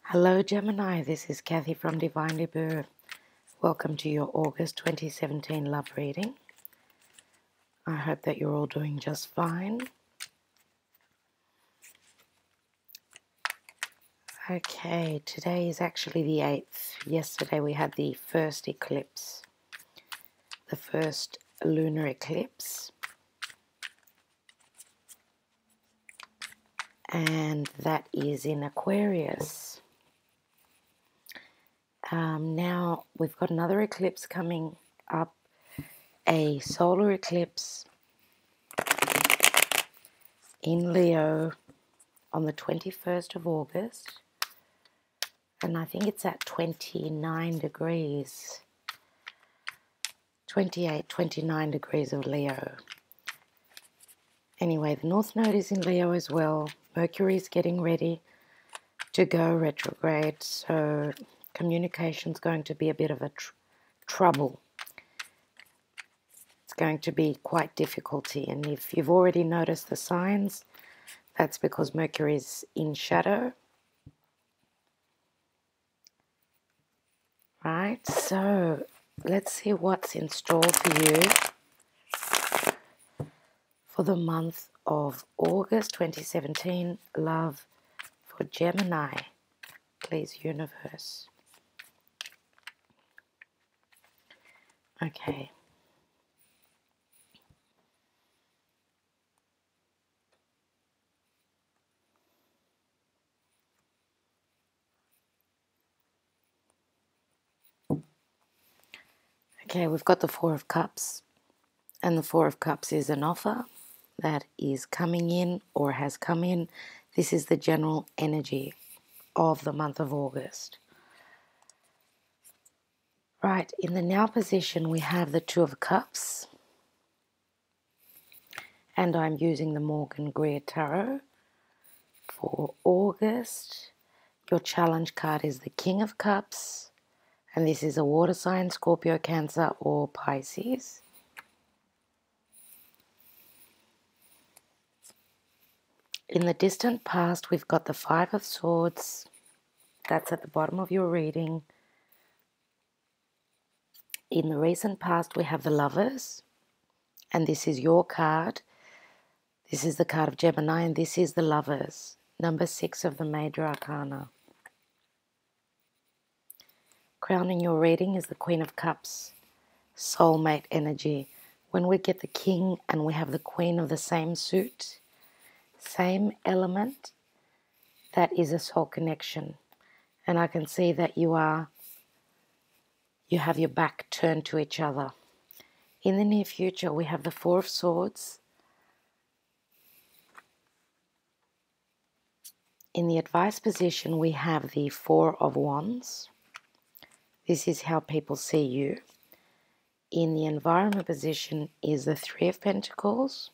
Hello Gemini, this is Kathy from Divinely Birth. Welcome to your August 2017 love reading. I hope that you're all doing just fine. Okay, today is actually the 8th. Yesterday we had the first eclipse, the first lunar eclipse. And that is in Aquarius. Now we've got another eclipse coming up, a solar eclipse in Leo on the 21st of August, and I think it's at 29 degrees, 28, 29 degrees of Leo. Anyway, the North Node is in Leo as well. Mercury is getting ready to go retrograde, so communication's going to be a bit of a trouble. It's going to be quite difficulty, and if you've already noticed the signs, that's because Mercury is in shadow. Right, so let's see what's in store for you for the month of August 2017. Love for Gemini. Please, universe. Okay. Okay, we've got the Four of Cups, and the Four of Cups is an offer that is coming in or has come in. This is the general energy of the month of August. Right, in the now position we have the Two of Cups, and I'm using the Morgan-Greer Tarot for August. Your challenge card is the King of Cups, and this is a water sign, Scorpio, Cancer, or Pisces. In the distant past, we've got the Five of Swords. That's at the bottom of your reading. In the recent past, we have the Lovers, and this is your card. This is the card of Gemini, and this is the Lovers, number 6 of the Major Arcana. Crowning your reading is the Queen of Cups, soulmate energy. When we get the King and we have the Queen of the same suit, same element, that is a soul connection. And I can see that you have your back turned to each other. In the near future, we have the Four of Swords. In the advice position, we have the Four of Wands. This is how people see you. In the environment position is the Three of Pentacles.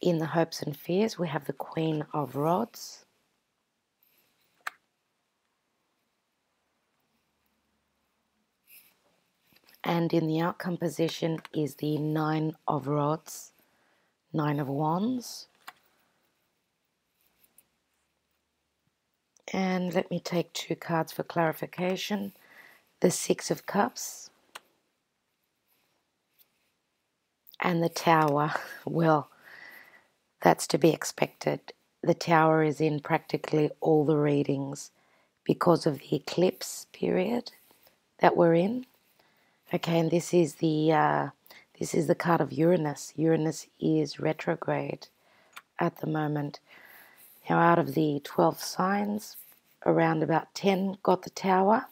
In the hopes and fears, we have the Queen of Rods. And in the outcome position is the Nine of Rods, Nine of Wands. And let me take 2 cards for clarification. The Six of Cups and the Tower. Well, that's to be expected. The Tower is in practically all the readings because of the eclipse period that we're in. Okay, and this is the card of Uranus. Uranus is retrograde at the moment. Now, out of the 12 signs, around about 10 got the Tower.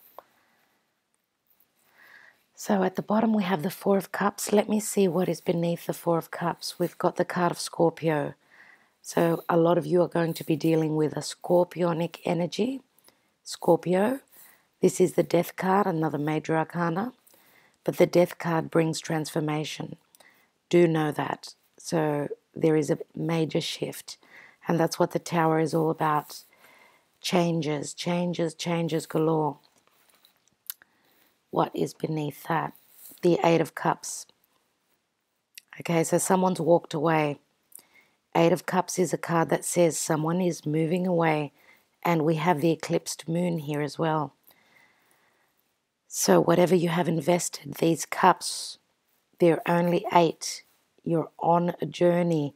So at the bottom we have the Four of Cups. Let me see what is beneath the Four of Cups. We've got the card of Scorpio. So a lot of you are going to be dealing with a scorpionic energy. Scorpio. This is the Death card, another major arcana. But the Death card brings transformation. Do know that. So there is a major shift. And that's what the Tower is all about. Changes, changes, changes galore. What is beneath that? The Eight of Cups. Okay, so someone's walked away. Eight of Cups is a card that says someone is moving away, and we have the eclipsed moon here as well. So whatever you have invested, these cups, they're only 8. You're on a journey,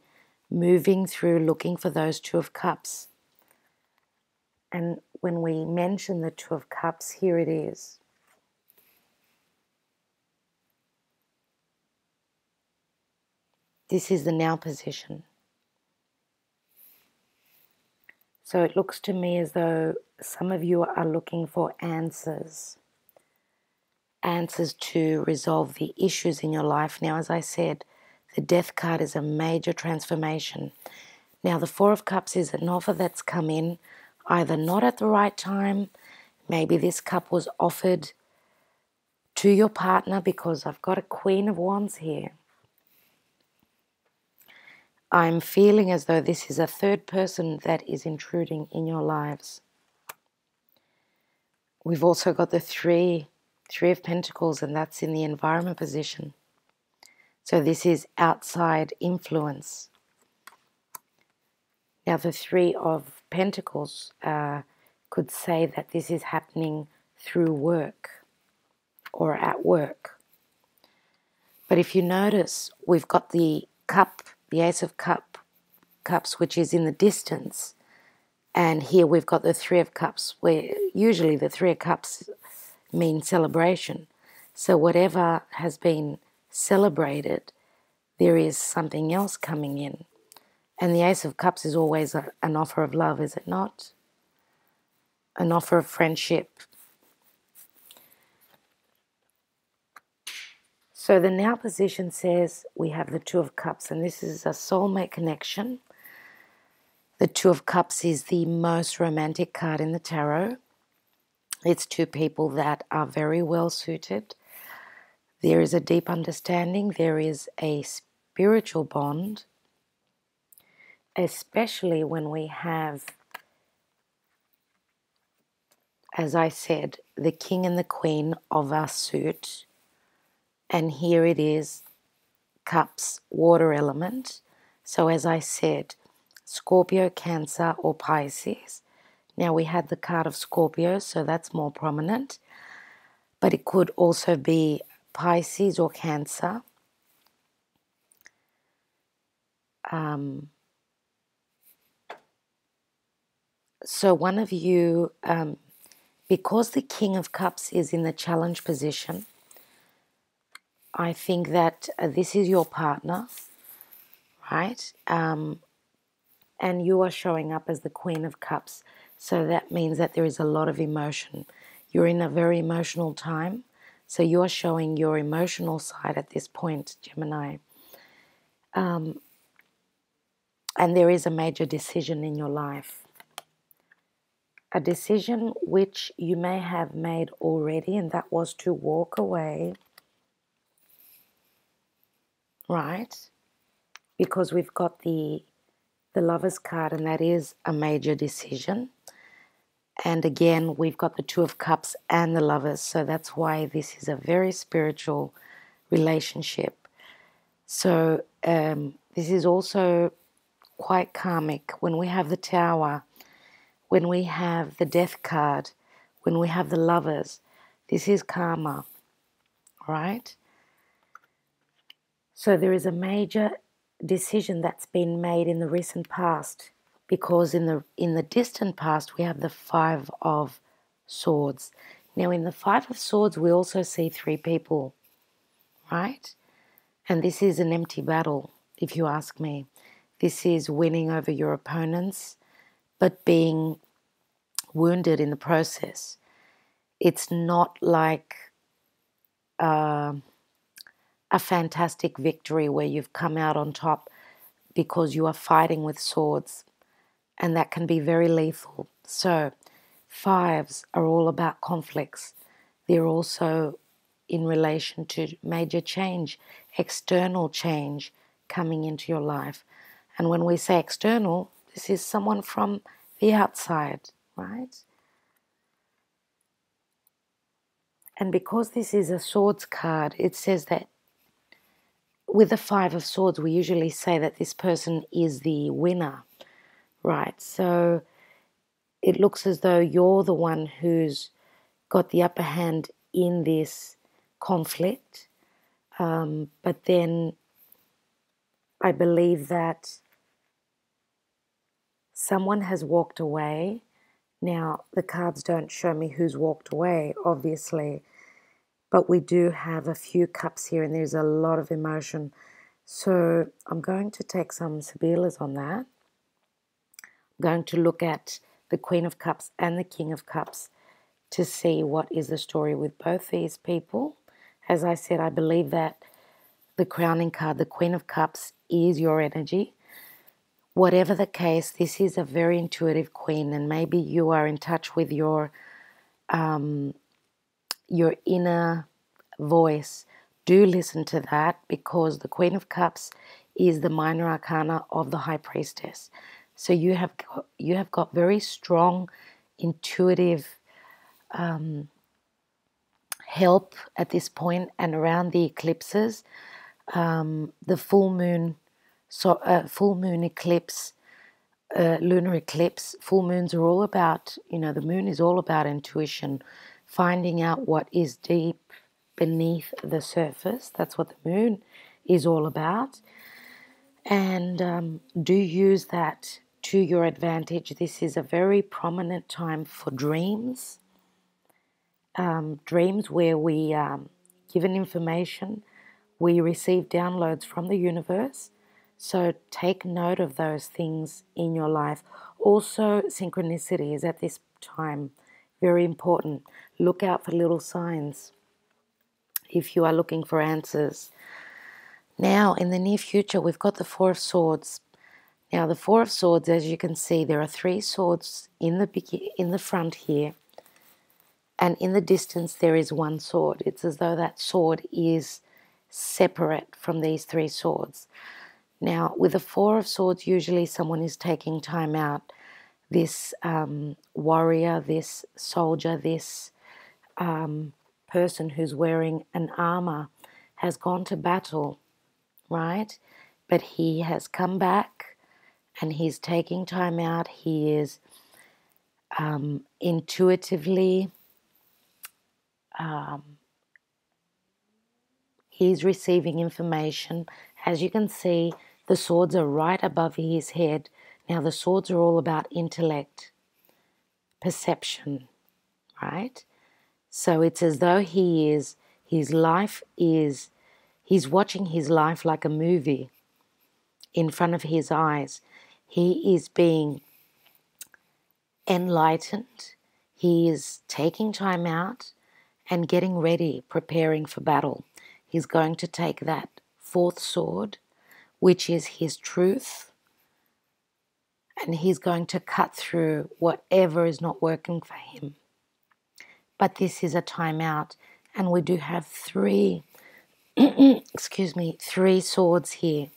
moving through, looking for those Two of Cups. And when we mention the Two of Cups, here it is. This is the now position. So it looks to me as though some of you are looking for answers to resolve the issues in your life. Now, as I said, the Death card is a major transformation. Now, the Four of Cups is an offer that's come in, either not at the right time, maybe this cup was offered to your partner, because I've got a Queen of Wands here. I'm feeling as though this is a third person that is intruding in your lives. We've also got the Three of Pentacles, and that's in the environment position. So this is outside influence. Now the Three of Pentacles could say that this is happening through work or at work. But if you notice, we've got the cup, the Ace of Cups, which is in the distance. And here we've got the Three of Cups, where usually the Three of Cups mean celebration. So whatever has been celebrated, there is something else coming in. And the Ace of Cups is always an offer of love, is it not? An offer of friendship. So the now position says we have the Two of Cups, and this is a soulmate connection. The Two of Cups is the most romantic card in the tarot. It's two people that are very well suited. There is a deep understanding. There is a spiritual bond, especially when we have, as I said, the King and the Queen of our suit. And here it is, Cups, water element. So as I said, Scorpio, Cancer, or Pisces. Now we had the card of Scorpio, so that's more prominent. But it could also be Pisces or Cancer. So one of you, because the King of Cups is in the challenge position, I think that this is your partner, right? And you are showing up as the Queen of Cups. So that means that there is a lot of emotion. You're in a very emotional time. So you're showing your emotional side at this point, Gemini. And there is a major decision in your life. A decision which you may have made already, and that was to walk away, right? Because we've got the Lover's card, and that is a major decision. And again, we've got the Two of Cups and the Lovers, so that's why this is a very spiritual relationship. So this is also quite karmic. When we have the Tower, when we have the Death card, when we have the Lovers, this is karma, right? So there is a major decision that's been made in the recent past, because in the distant past we have the Five of Swords. Now in the Five of Swords we also see three people, right? And this is an empty battle, if you ask me. This is winning over your opponents, but being wounded in the process. It's not like a fantastic victory where you've come out on top, because you are fighting with swords, and that can be very lethal. So fives are all about conflicts. They're also in relation to major change, external change coming into your life. And when we say external, this is someone from the outside, right? And because this is a swords card, it says that with the Five of Swords, we usually say that this person is the winner, right? So it looks as though you're the one who's got the upper hand in this conflict. But then I believe that someone has walked away. Now, the cards don't show me who's walked away, obviously, but we do have a few cups here and there's a lot of emotion. So I'm going to take some Sibillas on that. I'm going to look at the Queen of Cups and the King of Cups to see what is the story with both these people. As I said, I believe that the crowning card, the Queen of Cups, is your energy. Whatever the case, this is a very intuitive queen, and maybe you are in touch with your inner voice. Do listen to that, because the Queen of Cups is the minor arcana of the High Priestess. So you have got very strong, intuitive help at this point, and around the eclipses, the full moon eclipse, lunar eclipse. Full moons are all about, the moon is all about intuition, finding out what is deep beneath the surface. That's what the moon is all about. And do use that to your advantage. This is a very prominent time for dreams. Dreams where we given information, we receive downloads from the universe. So take note of those things in your life. Also, synchronicity is at this time very important. Look out for little signs if you are looking for answers. Now, in the near future, we've got the Four of Swords. Now, the Four of Swords, as you can see, there are three swords in the front here. And in the distance, there is one sword. It's as though that sword is separate from these three swords. Now, with the Four of Swords, usually someone is taking time out. This warrior, this soldier, this person who's wearing an armor has gone to battle, right? But he has come back and he's taking time out. He is intuitively... he's receiving information. As you can see, the swords are right above his head. Now, the swords are all about intellect, perception, right? So it's as though he's watching his life like a movie in front of his eyes. He is being enlightened. He is taking time out and getting ready, preparing for battle. He's going to take that fourth sword, which is his truth, and he's going to cut through whatever is not working for him. But this is a time out, and we do have three swords here.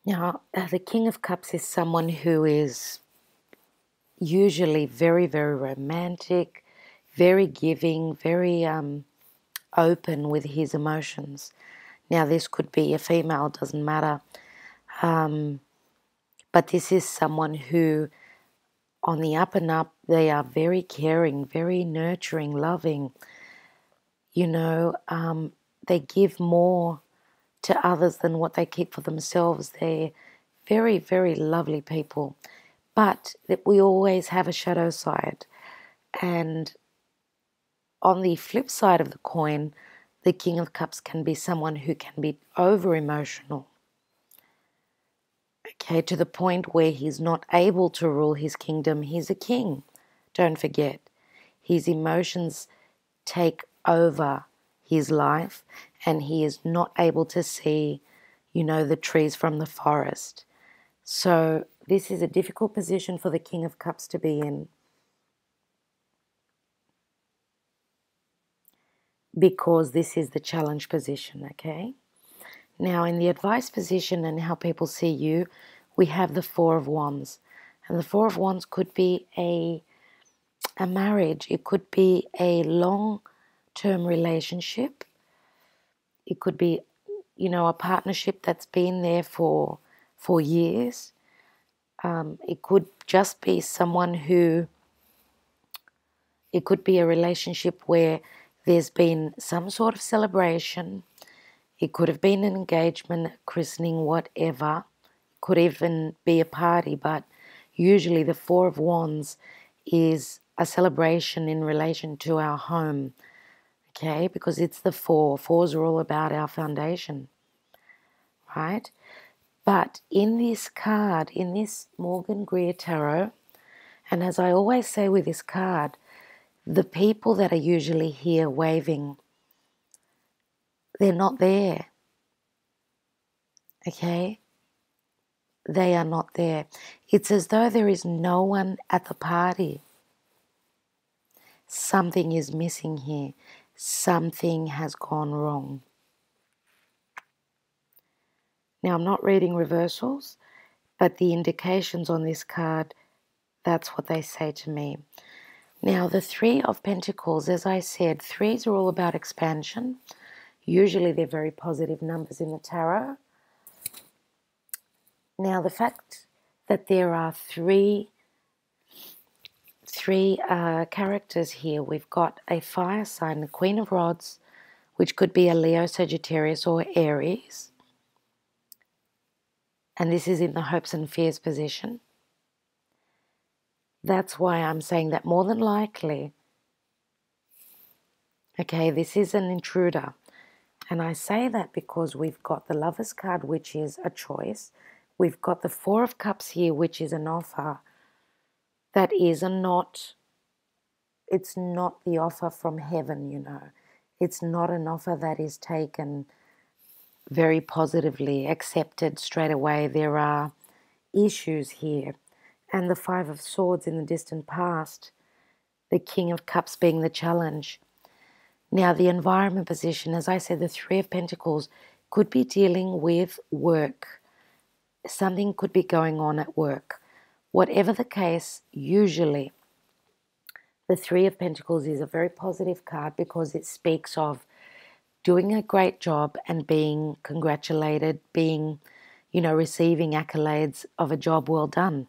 Now, the King of Cups is someone who is usually very, very romantic, very giving, very open with his emotions. Now, this could be a female, doesn't matter. But this is someone who, on the up and up, they are very caring, very nurturing, loving. They give more to others than what they keep for themselves. They're very, very lovely people. But that we always have a shadow side. And on the flip side of the coin, the King of Cups can be someone who can be over-emotional. Okay, to the point where he's not able to rule his kingdom. He's a king, don't forget. His emotions take over his life, and he is not able to see, the trees from the forest. So this is a difficult position for the King of Cups to be in, because this is the challenge position, okay? Now, in the advice position and how people see you, we have the Four of Wands. And the Four of Wands could be a a marriage. It could be a long-term relationship. It could be, a partnership that's been there for years. It could just be it could be a relationship where there's been some sort of celebration. It could have been an engagement, christening, whatever. It could even be a party, but usually the Four of Wands is a celebration in relation to our home, okay? Because it's the four. Fours are all about our foundation, right? But in this card, in this Morgan-Greer tarot, and as I always say with this card, the people that are usually here waving, they're not there, okay? They are not there. It's as though there is no one at the party. Something is missing here. Something has gone wrong. Now, I'm not reading reversals, but the indications on this card, that's what they say to me. Now, the Three of Pentacles, as I said, threes are all about expansion. Usually they're very positive numbers in the tarot. Now, the fact that there are three characters here, we've got a fire sign, the Queen of Rods, which could be a Leo, Sagittarius, or Aries. And this is in the hopes and fears position. That's why I'm saying that more than likely, okay, this is an intruder. And I say that because we've got the Lovers card, which is a choice. We've got the Four of Cups here, which is an offer. That is it's not the offer from heaven, It's not an offer that is taken very positively, accepted straight away. There are issues here. And the Five of Swords in the distant past, the King of Cups being the challenge. Now, the environment position, as I said, the Three of Pentacles could be dealing with work. Something could be going on at work. Whatever the case, usually the Three of Pentacles is a very positive card because it speaks of doing a great job and being congratulated, receiving accolades of a job well done.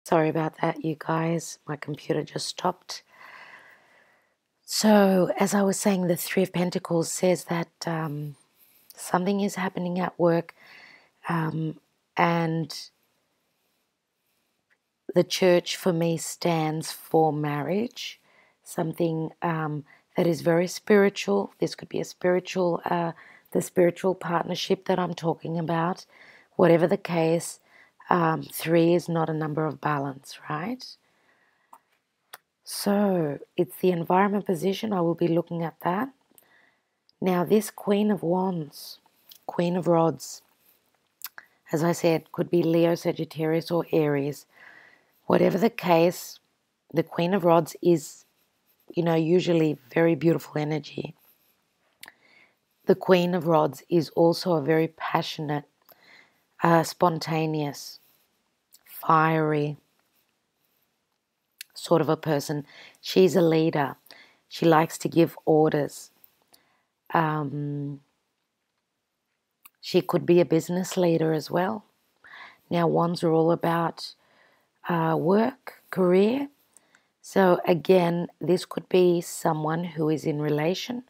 Sorry about that, you guys. My computer just stopped. So, as I was saying, the Three of Pentacles says that something is happening at work, and the church for me stands for marriage, something that is very spiritual. This could be the spiritual partnership that I'm talking about. Whatever the case, three is not a number of balance, right? So it's the environment position. I will be looking at that. Now this Queen of Wands, Queen of Rods, as I said, could be Leo, Sagittarius, or Aries. Whatever the case, the Queen of Rods is, usually very beautiful energy. The Queen of Rods is also a very passionate, spontaneous, fiery sort of a person. She's a leader. She likes to give orders. She could be a business leader as well. Now, wands are all about work, career. So again, this could be someone who is in relation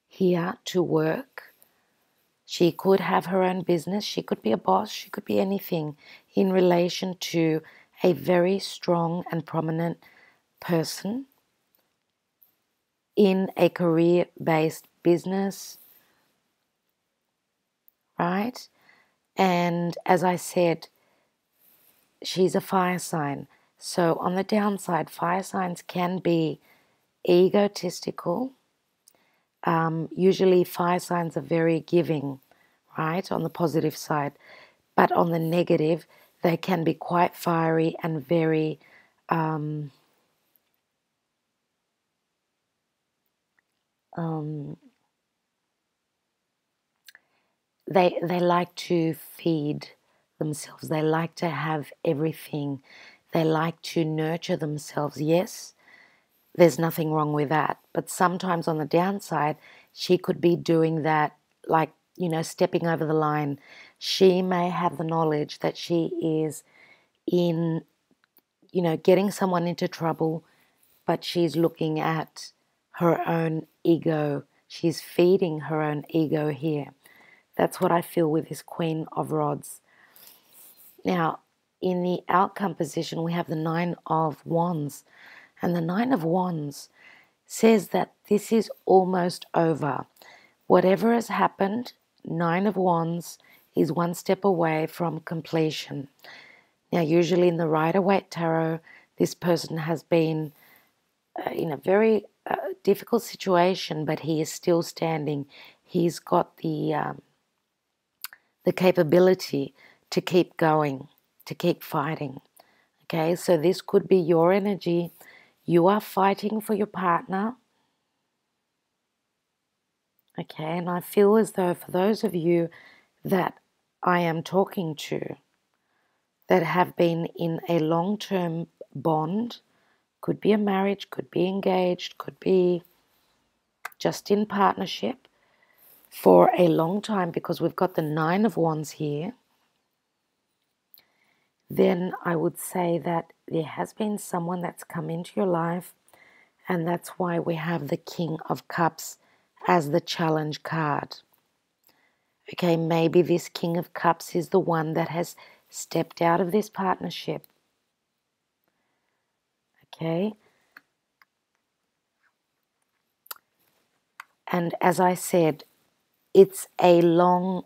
here to work. She could have her own business. She could be a boss. She could be anything in relation to a very strong and prominent person in a career-based business, right? And as I said, she's a fire sign. So on the downside, fire signs can be egotistical. Usually fire signs are very giving, right, on the positive side. But on the negative, they can be quite fiery and very they like to feed themselves. They like to have everything. They like to nurture themselves. Yes, there's nothing wrong with that. But sometimes on the downside, she could be doing that, like, stepping over the line. She may have the knowledge that she is in, getting someone into trouble, but she's looking at her own ego. She's feeding her own ego here. That's what I feel with this Queen of Rods. Now, in the outcome position, we have the Nine of Wands. And the Nine of Wands says that this is almost over. Whatever has happened, Nine of Wands is one step away from completion. Now, usually in the Rider-Waite Tarot, this person has been in a very difficult situation, but he is still standing. He's got the capability to keep going, to keep fighting. Okay, so this could be your energy. You are fighting for your partner. Okay, and I feel as though for those of you that I am talking to that have been in a long-term bond, could be a marriage, could be engaged, could be just in partnership for a long time, because we've got the Nine of Wands here, then I would say that there has been someone that's come into your life, and that's why we have the King of Cups as the challenge card. Okay, maybe this King of Cups is the one that has stepped out of this partnership. Okay. And as I said, it's a long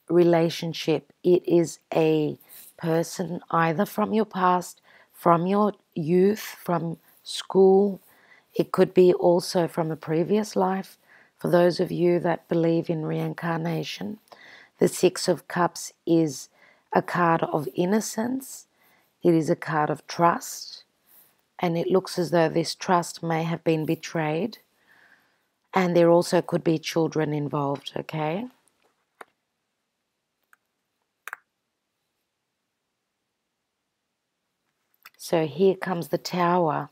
relationship. It is a person either from your past, from your youth, from school. It could be also from a previous life. For those of you that believe in reincarnation, the Six of Cups is a card of innocence. It is a card of trust. And it looks as though this trust may have been betrayed. And there also could be children involved, okay? So here comes the Tower.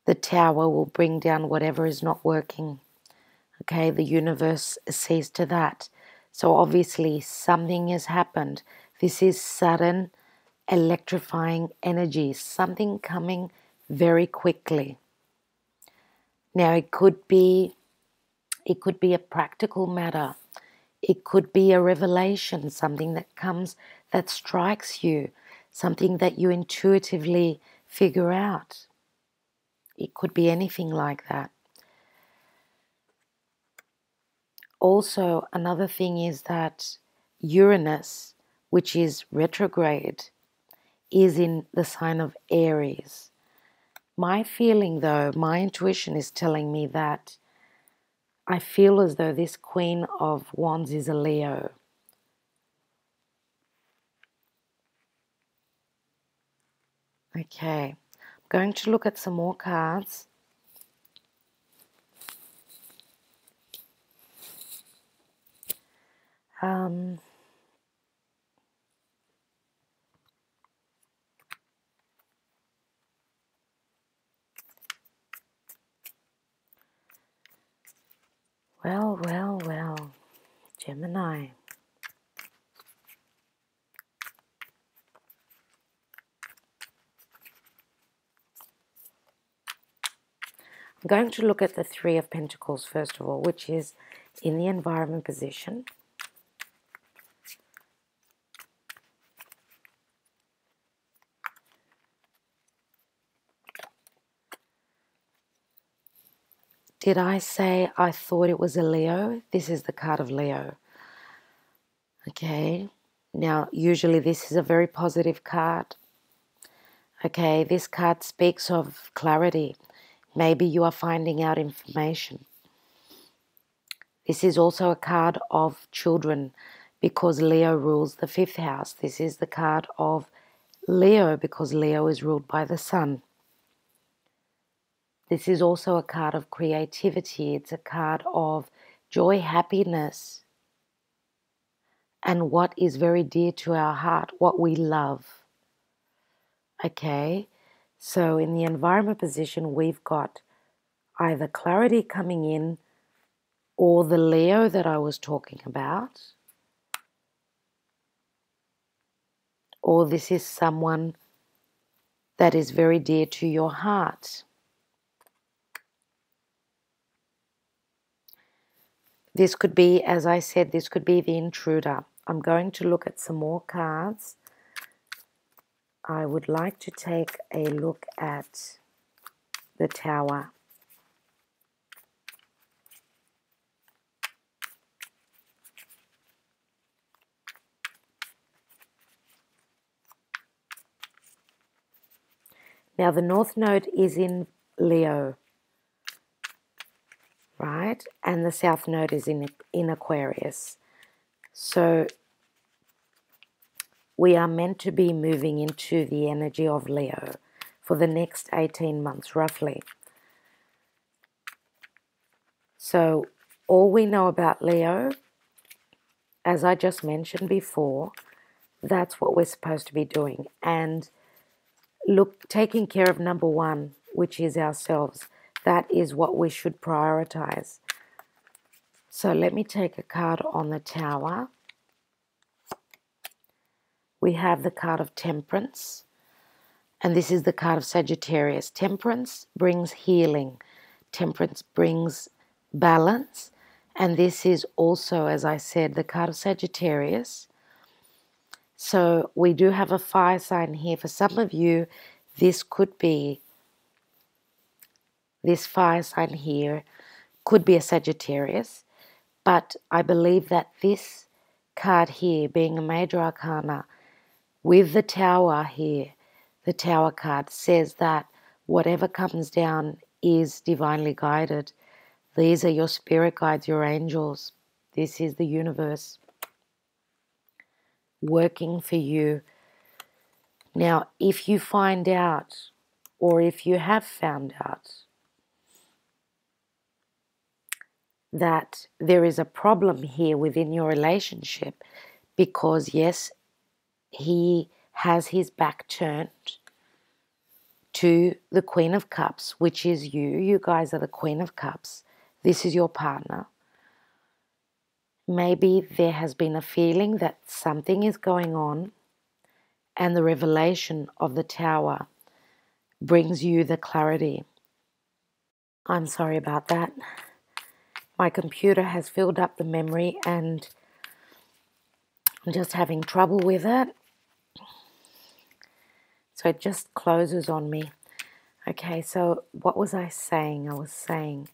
The Tower will bring down whatever is not working. Okay, the universe sees to that. So obviously something has happened. This is sudden, electrifying energy, something coming very quickly. Now it could be a practical matter. It could be a revelation, something that comes, that strikes you, something that you intuitively figure out. It could be anything like that. Also, another thing is that Uranus, which is retrograde, is in the sign of Aries. My feeling though, my intuition is telling me that I feel as though this Queen of Wands is a Leo. Okay, I'm going to look at some more cards. Well, Gemini. I'm going to look at the Three of Pentacles first of all, which is in the environment position. Did I say I thought it was a Leo? This is the card of Leo. Okay, now usually this is a very positive card. Okay, this card speaks of clarity. Maybe you are finding out information. This is also a card of children because Leo rules the fifth house. This is the card of Leo because Leo is ruled by the sun. This is also a card of creativity. It's a card of joy, happiness, and what is very dear to our heart, what we love. Okay, So in the environment position, we've got either clarity coming in or the Leo that I was talking about, or this is someone that is very dear to your heart. This could be, as I said, this could be the intruder. I'm going to look at some more cards. I would like to take a look at the Tower. Now the North Node is in Leo, right? And the South Node is in Aquarius. So we are meant to be moving into the energy of Leo for the next 18 months, roughly. So all we know about Leo, as I just mentioned before, that's what we're supposed to be doing. And look, taking care of number one, which is ourselves, that is what we should prioritize. So let me take a card on the Tower. We have the card of Temperance, and this is the card of Sagittarius. Temperance brings healing. Temperance brings balance. And this is also, as I said, the card of Sagittarius. So we do have a fire sign here. For some of you, this fire sign here could be a Sagittarius. But I believe that this card here, being a major arcana, with the Tower here, the Tower card says that whatever comes down is divinely guided. These are your spirit guides, your angels. This is the universe working for you. Now, if you find out, or if you have found out, that there is a problem here within your relationship, because yes, he has his back turned to the Queen of Cups, which is you. You guys are the Queen of Cups. This is your partner. Maybe there has been a feeling that something is going on, and the revelation of the Tower brings you the clarity. I'm sorry about that. My computer has filled up the memory and I'm just having trouble with it. So it just closes on me. Okay, so what was I saying? I was saying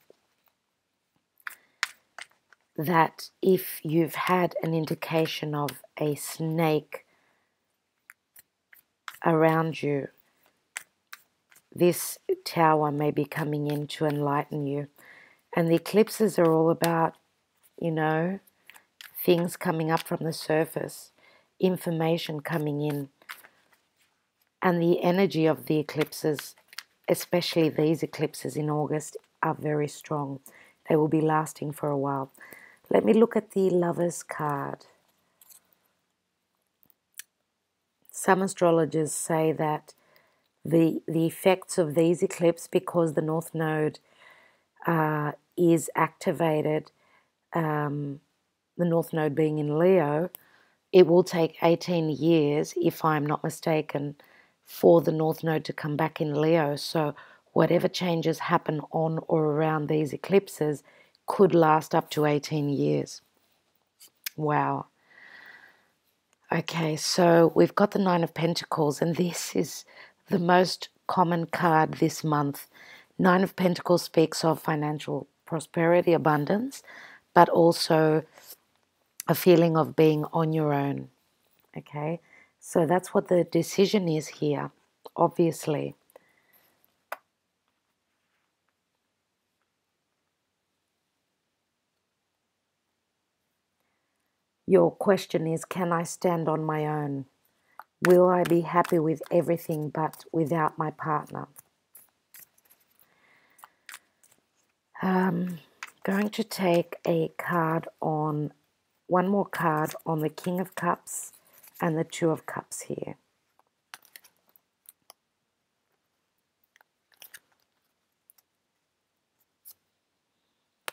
that if you've had an indication of a snake around you, this Tower may be coming in to enlighten you. And the eclipses are all about, you know, things coming up from the surface, information coming in. And the energy of the eclipses, especially these eclipses in August, are very strong. They will be lasting for a while. Let me look at the Lovers card. Some astrologers say that the effects of these eclipses, because the North Node is activated, the North Node being in Leo, it will take 18 years, if I'm not mistaken, for the North Node to come back in Leo. So whatever changes happen on or around these eclipses could last up to 18 years. Wow. Okay, so we've got the Nine of Pentacles, and this is the most common card this month. Nine of Pentacles speaks of financial prosperity, abundance, but also a feeling of being on your own. Okay, so that's what the decision is here, obviously. Your question is, can I stand on my own? Will I be happy with everything but without my partner? Going to take a card on, one more card on the King of Cups and the Two of Cups here.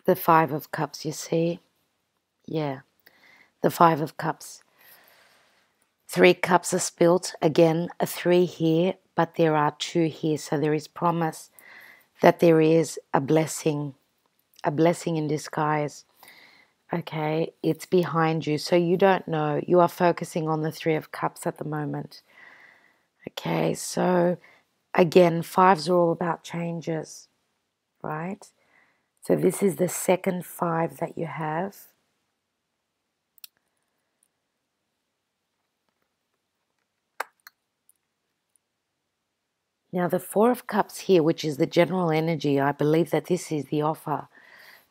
The Five of Cups, you see? Yeah, the Five of Cups. 3 cups are spilt. Again, a 3 here, but there are 2 here. So there is promise that there is a blessing in disguise. Okay, it's behind you. So you don't know. You are focusing on the 3 of Cups at the moment. Okay, so again, 5s are all about changes, right? So this is the second 5 that you have. Now the 4 of Cups here, which is the general energy, I believe that this is the offer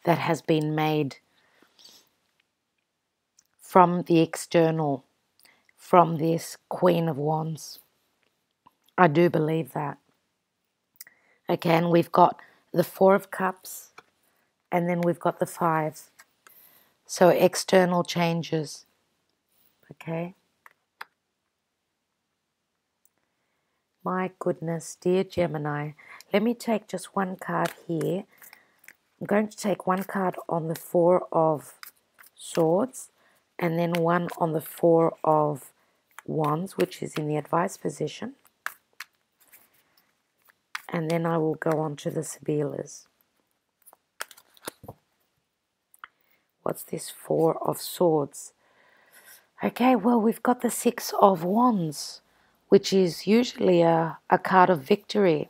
that has been made from the external, from this Queen of Wands. I do believe that. Okay, and we've got the 4 of Cups, and then we've got the 5. So external changes. Okay. My goodness, dear Gemini. Let me take just one card here. I'm going to take one card on the 4 of Swords, and then one on the 4 of Wands, which is in the advice position. And then I will go on to the Sibillas. What's this 4 of Swords? Okay, well, we've got the 6 of Wands, which is usually a card of victory.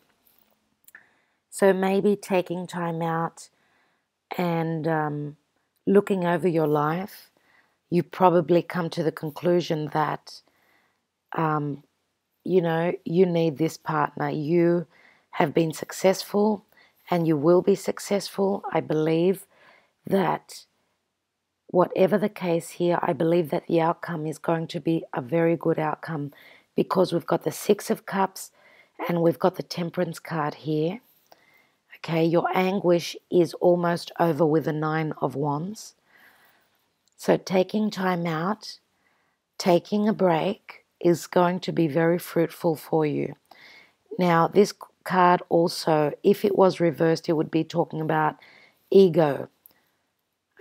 So maybe taking time out and looking over your life, you probably come to the conclusion that, you know, you need this partner. You have been successful and you will be successful. I believe that whatever the case here, I believe that the outcome is going to be a very good outcome because we've got the 6 of Cups and we've got the Temperance card here. Okay, your anguish is almost over with the 9 of Wands. So taking time out, taking a break is going to be very fruitful for you. Now, this card also, if it was reversed, it would be talking about ego.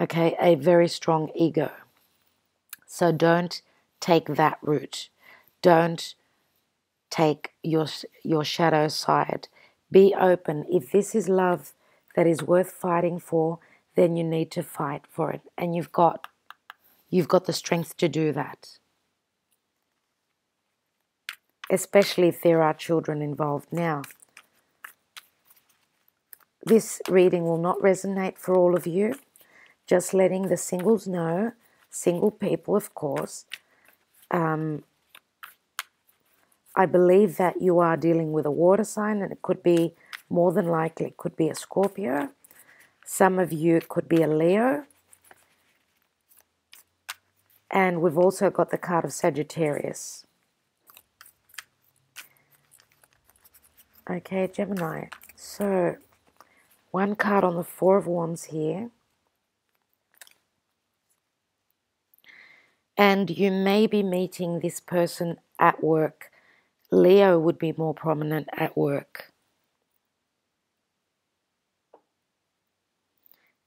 Okay, a very strong ego. So don't take that route. Don't take your shadow side. Be open. If this is love that is worth fighting for, then you need to fight for it. And you've got the strength to do that. Especially if there are children involved. Now, this reading will not resonate for all of you. Just letting the singles know, single people, of course. I believe that you are dealing with a water sign, and it could be, more than likely, it could be a Scorpio. Some of you, it could be a Leo. And we've also got the card of Sagittarius. Okay, Gemini. So, one card on the 4 of Wands here. And you may be meeting this person at work. Leo would be more prominent at work.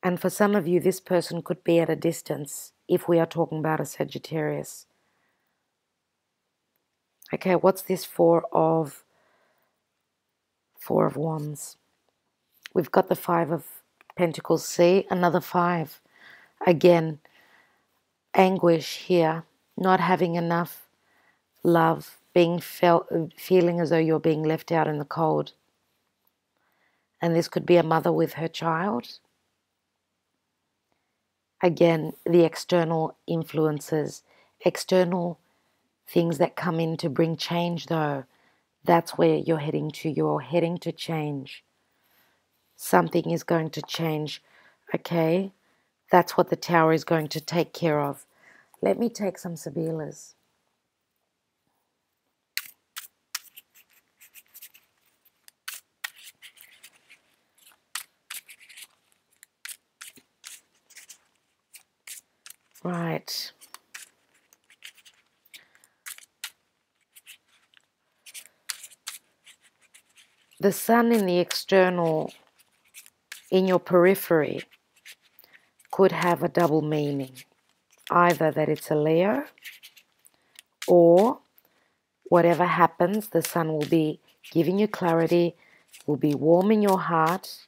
And for some of you, this person could be at a distance if we are talking about a Sagittarius. Okay, what's this 4 of Wands? We've got the 5 of Pentacles. See, another 5. Again, anguish here, not having enough love, feeling as though you're being left out in the cold. And this could be a mother with her child. Again, the external influences, external things that come in to bring change, though. That's where you're heading to. You're heading to change. Something is going to change, okay? That's what the Tower is going to take care of. Let me take some Sibillas. Right. The sun in the external, in your periphery, could have a double meaning. Either that it's a Leo, or whatever happens, the sun will be giving you clarity, will be warming your heart,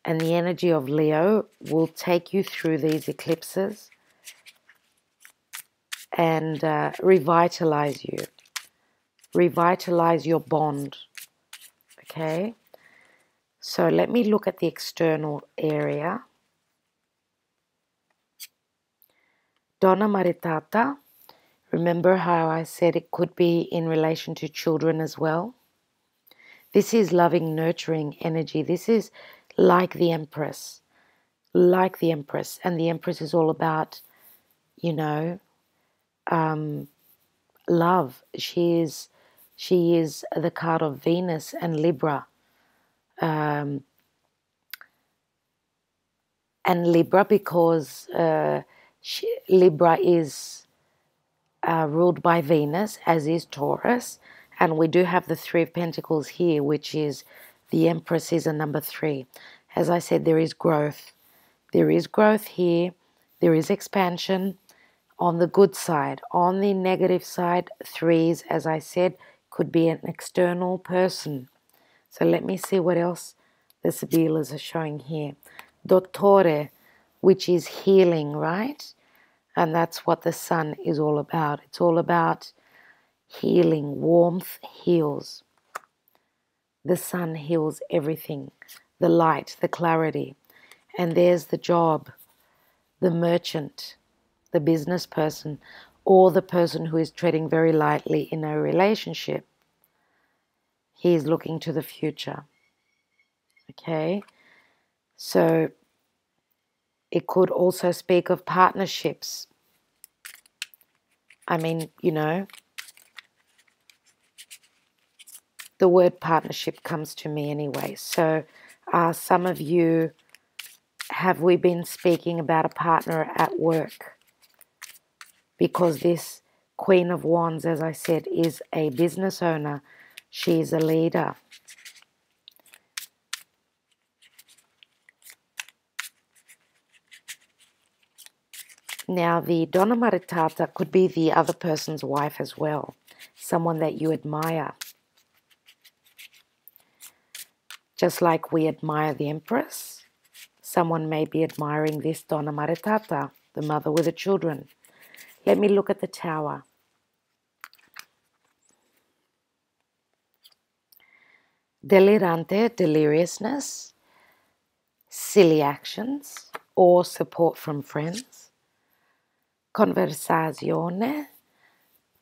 and the energy of Leo will take you through these eclipses and revitalize you, revitalize your bond. Okay, so let me look at the external area. Donna Maritata, remember how I said it could be in relation to children as well? This is loving, nurturing energy. This is like the Empress, like the Empress. And the Empress is all about, you know, love. She is the card of Venus and Libra. And Libra because Libra is ruled by Venus, as is Taurus. And we do have the Three of Pentacles here, which is the Empress is a number 3. As I said, there is growth. There is growth here. There is expansion on the good side. On the negative side, 3s, as I said, could be an external person. So let me see what else the Sibillas are showing here. Dottore, which is healing, right? And that's what the sun is all about. It's all about healing. Warmth heals. The sun heals everything. The light, the clarity. And there's the job, the merchant, the business person, or the person who is treading very lightly in a relationship. He is looking to the future. Okay? So it could also speak of partnerships. I mean, you know, the word partnership comes to me anyway. So some of you, have we been speaking about a partner at work? Because this Queen of Wands, as I said, is a business owner. She is a leader. Now, the Donna Maritata could be the other person's wife as well. Someone that you admire. Just like we admire the Empress, someone may be admiring this Donna Maritata, the mother with the children. Let me look at the Tower. Delirante, deliriousness, silly actions, or support from friends. Conversazione,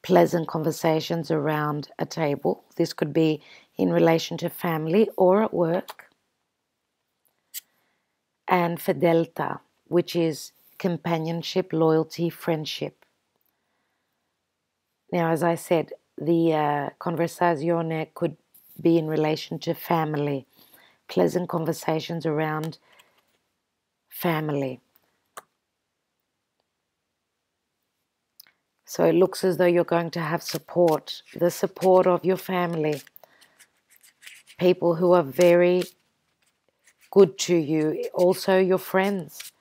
pleasant conversations around a table. This could be in relation to family or at work. And fedeltà, which is companionship, loyalty, friendship. Now, as I said, the conversazione could be in relation to family, pleasant conversations around family. So it looks as though you're going to have support, the support of your family, people who are very good to you, also your friends.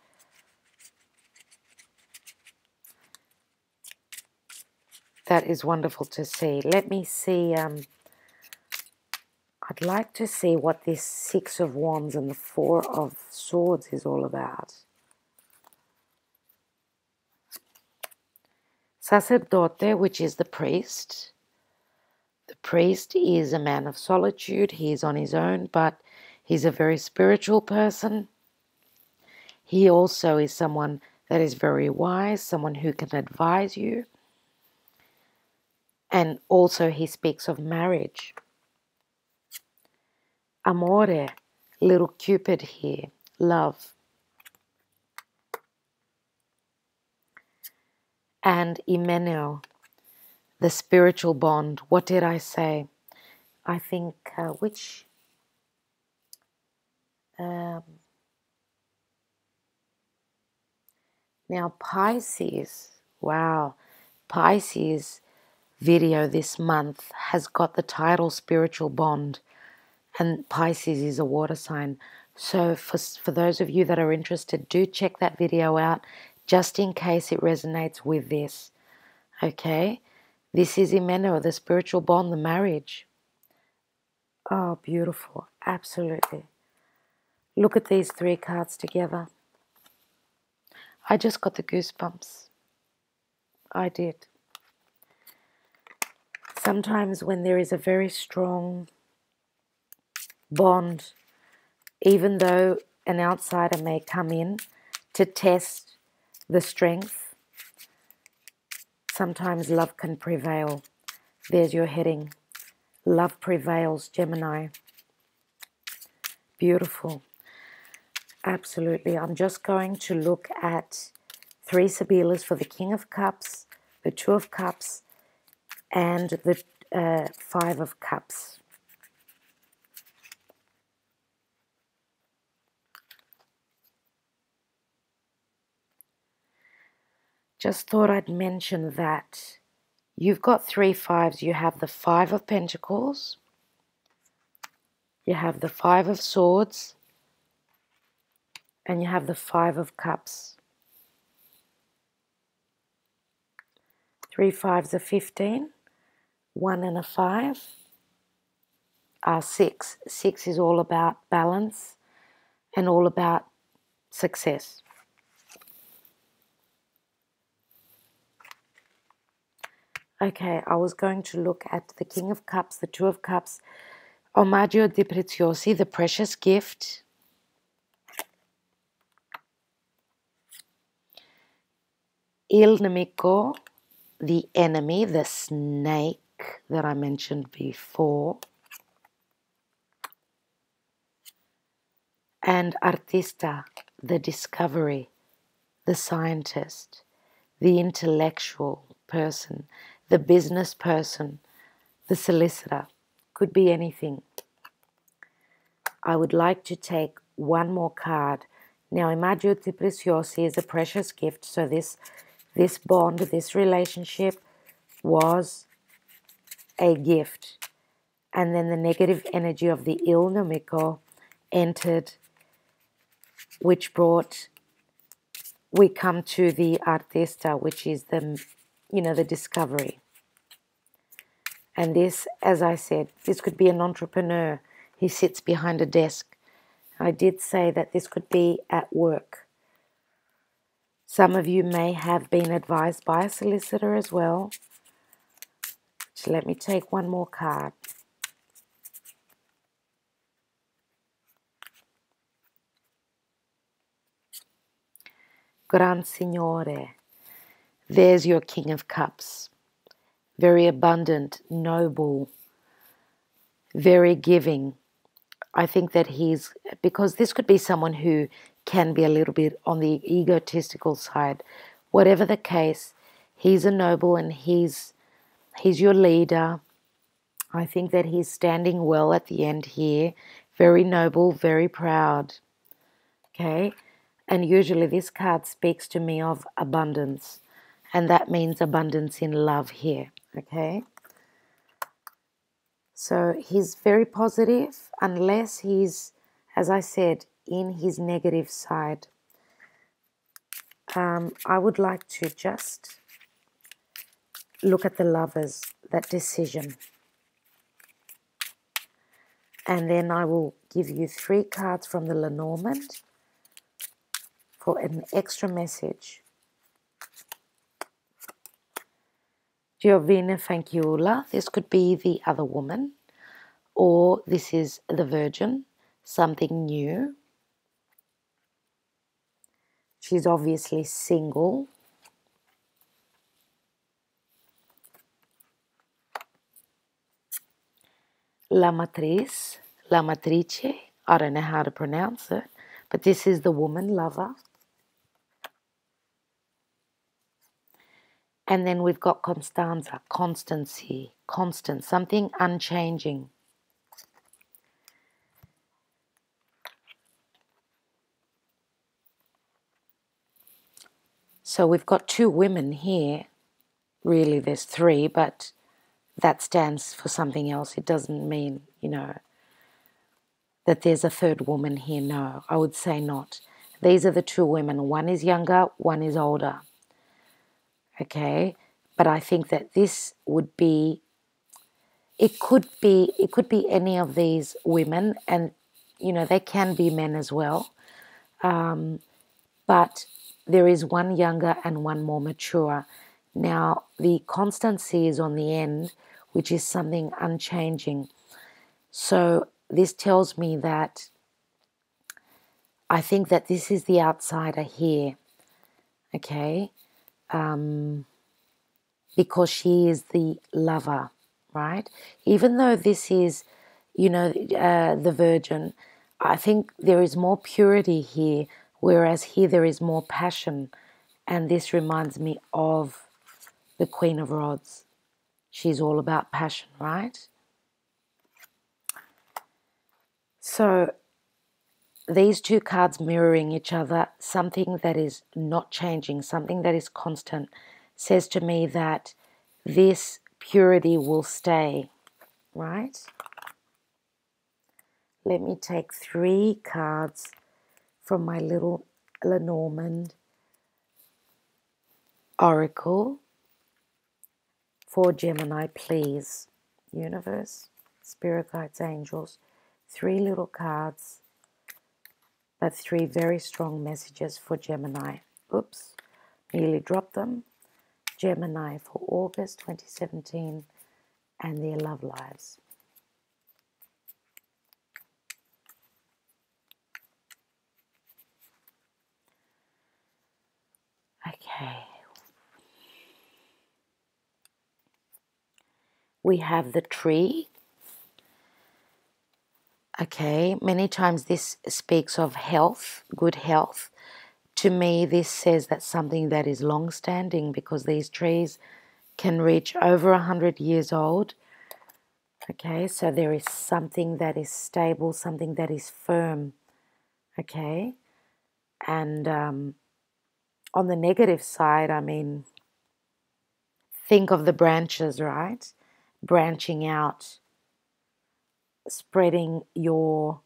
That is wonderful to see. Let me see, I'd like to see what this Six of Wands and the Four of Swords is all about. Sacerdote, which is the priest. The priest is a man of solitude. He is on his own, but he's a very spiritual person. He also is someone that is very wise, someone who can advise you. And also he speaks of marriage. Amore, little Cupid here, love. And Imeneo, the spiritual bond. What did I say? I think now Pisces, wow, Pisces video this month has got the title Spiritual Bond, and Pisces is a water sign. So for those of you that are interested, do check that video out just in case it resonates with this. Okay? This is Imeno, the spiritual bond, the marriage. Oh, beautiful. Absolutely. Look at these three cards together. I just got the goosebumps. I did. Sometimes when there is a very strong bond, even though an outsider may come in to test the strength, sometimes love can prevail. There's your heading. Love prevails, Gemini. Beautiful. Absolutely. I'm just going to look at 3 Sibillas for the King of Cups, the 2 of Cups, and the 5 of Cups. Just thought I'd mention that you've got 3 5s. You have the 5 of Pentacles, you have the 5 of Swords, and you have the 5 of Cups. 3 5s are 15, 1 and a 5 are 6. 6 is all about balance and all about success. Okay, I was going to look at the King of Cups, the 2 of Cups, Omaggio di Preziosi, the precious gift. Il nemico, the enemy, the snake that I mentioned before. And artista, the discovery, the scientist, the intellectual person, the business person, the solicitor. Could be anything. I would like to take one more card. Now, Omaggio di Preziosi is a precious gift, so this bond, this relationship was a gift. And then the negative energy of the Il Nemico entered, which brought, we come to the artista, which is the, the discovery. And this, as I said, this could be an entrepreneur. He sits behind a desk. I did say that this could be at work. Some of you may have been advised by a solicitor as well. So let me take one more card. Gran Signore. There's your King of Cups. Very abundant, noble, very giving. I think that because this could be someone who can be a little bit on the egotistical side. Whatever the case, he's a noble and he's your leader. I think that he's standing well at the end here. Very noble, very proud. Okay? And usually this card speaks to me of abundance. And that means abundance in love here. Okay? So he's very positive unless he's, as I said, in his negative side. I would like to just look at the Lovers, that decision. And then I will give you 3 cards from the Lenormand for an extra message. Giovina Fanciulla, this could be the other woman, or this is the Virgin, something new. She's obviously single. La Matrice, La Matrice, I don't know how to pronounce it, but this is the woman lover. And then we've got Constanza, constancy, constant, something unchanging. So we've got 2 women here. Really, there's 3, but that stands for something else. It doesn't mean, that there's a third woman here. No, I would say not. These are the two women. One is younger, one is older. Okay, but I think that this would be, it could be any of these women, and you know, they can be men as well. But there is one younger and one more mature. Now, the constancy is on the end, which is something unchanging. So this tells me that I think that this is the outsider here, okay? Because she is the lover, right? Even though this is, you know, the virgin, I think there is more purity here, whereas here there is more passion. And this reminds me of the Queen of Rods. She's all about passion, right? So these two cards mirroring each other, something that is not changing, something that is constant, says to me that this purity will stay, right? Let me take 3 cards from my little Lenormand Oracle for Gemini, please. Universe, Spirit Guides, Angels, 3 little cards, but 3 very strong messages for Gemini. Oops, nearly dropped them. Gemini for August 2017 and their love lives. Okay. We have the tree. Okay, many times this speaks of health, good health. To me, this says that something that is long-standing, because these trees can reach over 100 years old. Okay, so there is something that is stable, something that is firm. Okay, and on the negative side, I mean, think of the branches, right? Branching out, spreading your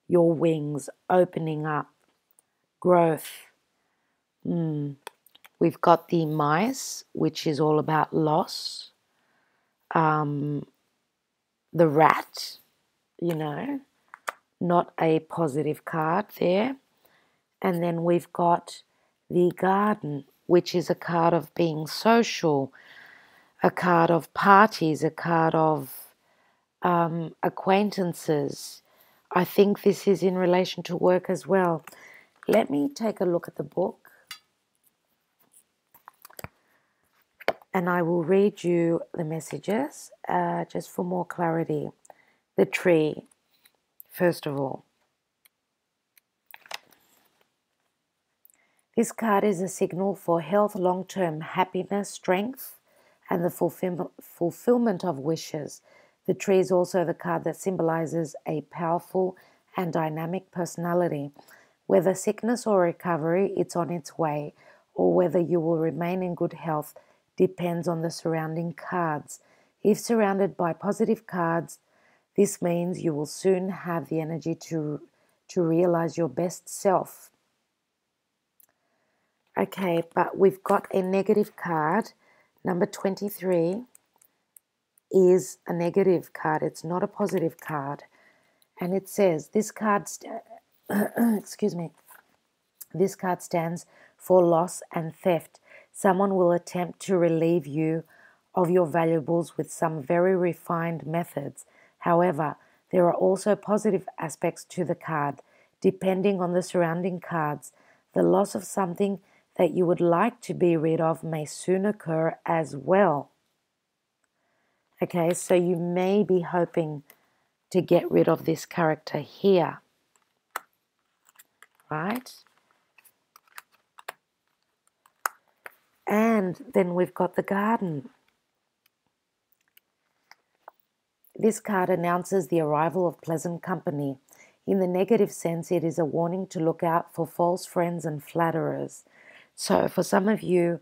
wings, opening up, growth. We've got the mice, which is all about loss. The rat, you know, not a positive card there. And then we've got the garden, which is a card of being social, a card of parties, a card of acquaintances. I think this is in relation to work as well. Let me take a look at the book, and I will read you the messages just for more clarity. The tree, first of all. This card is a signal for health, long-term happiness, strength, and the fulfillment of wishes. The tree is also the card that symbolizes a powerful and dynamic personality. Whether sickness or recovery, it's on its way, or whether you will remain in good health depends on the surrounding cards. If surrounded by positive cards, this means you will soon have the energy to realize your best self. Okay, but we've got a negative card. Number 23 is a negative card. It's not a positive card. And it says, this card, excuse me, this card stands for loss and theft. Someone will attempt to relieve you of your valuables with some very refined methods. However, there are also positive aspects to the card. Depending on the surrounding cards, the loss of something that you would like to be rid of may soon occur as well. Okay, so you may be hoping to get rid of this character here, right? And then we've got the garden. This card announces the arrival of pleasant company. In the negative sense, it is a warning to look out for false friends and flatterers. So for some of you,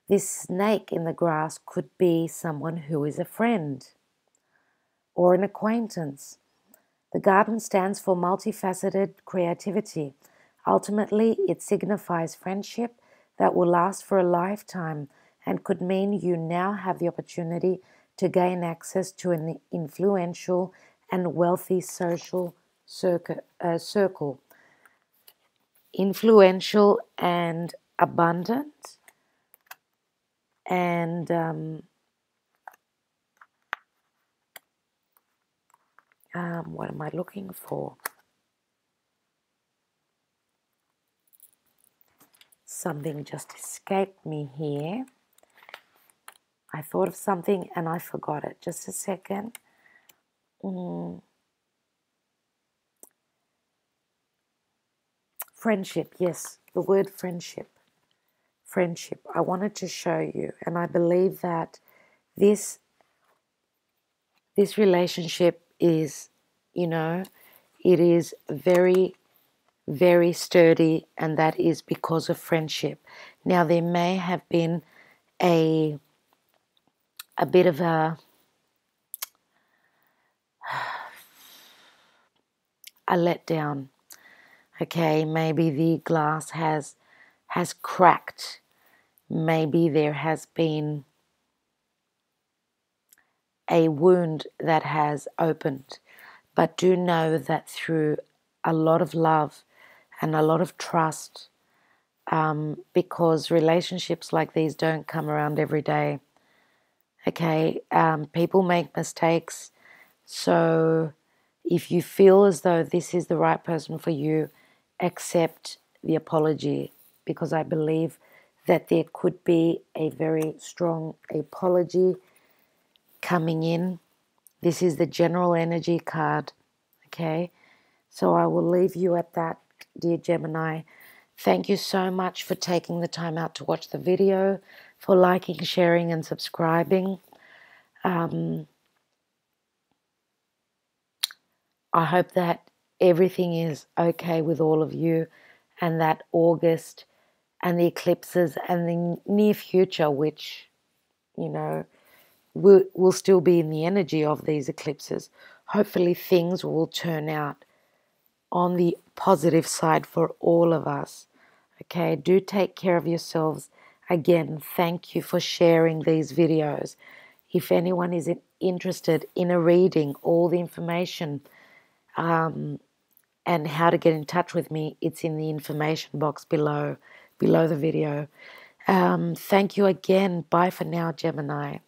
this snake in the grass could be someone who is a friend or an acquaintance. The garden stands for multifaceted creativity. Ultimately, it signifies friendship that will last for a lifetime and could mean you now have the opportunity to gain access to an influential and wealthy social circle. Influential and abundant, and what am I looking for? Something just escaped me here. I thought of something and I forgot it. Just a second. Friendship, yes, the word friendship. Friendship. I wanted to show you, and I believe that this relationship is, it is very, very sturdy, and that is because of friendship. Now, there may have been a bit of a letdown. Okay, maybe the glass has cracked. Maybe there has been a wound that has opened. But do know that through a lot of love and a lot of trust, because relationships like these don't come around every day. Okay, people make mistakes. So if you feel as though this is the right person for you, accept the apology, because I believe that there could be a very strong apology coming in. This is the general energy card, okay? So I will leave you at that, dear Gemini. Thank you so much for taking the time out to watch the video, for liking, sharing, and subscribing. I hope that everything is okay with all of you, and that August and the eclipses and the near future, which, will still be in the energy of these eclipses. Hopefully things will turn out on the positive side for all of us. Okay, do take care of yourselves. Again, thank you for sharing these videos. If anyone is interested in a reading, all the information and how to get in touch with me, it's in the information box below the video. Thank you again. Bye for now, Gemini.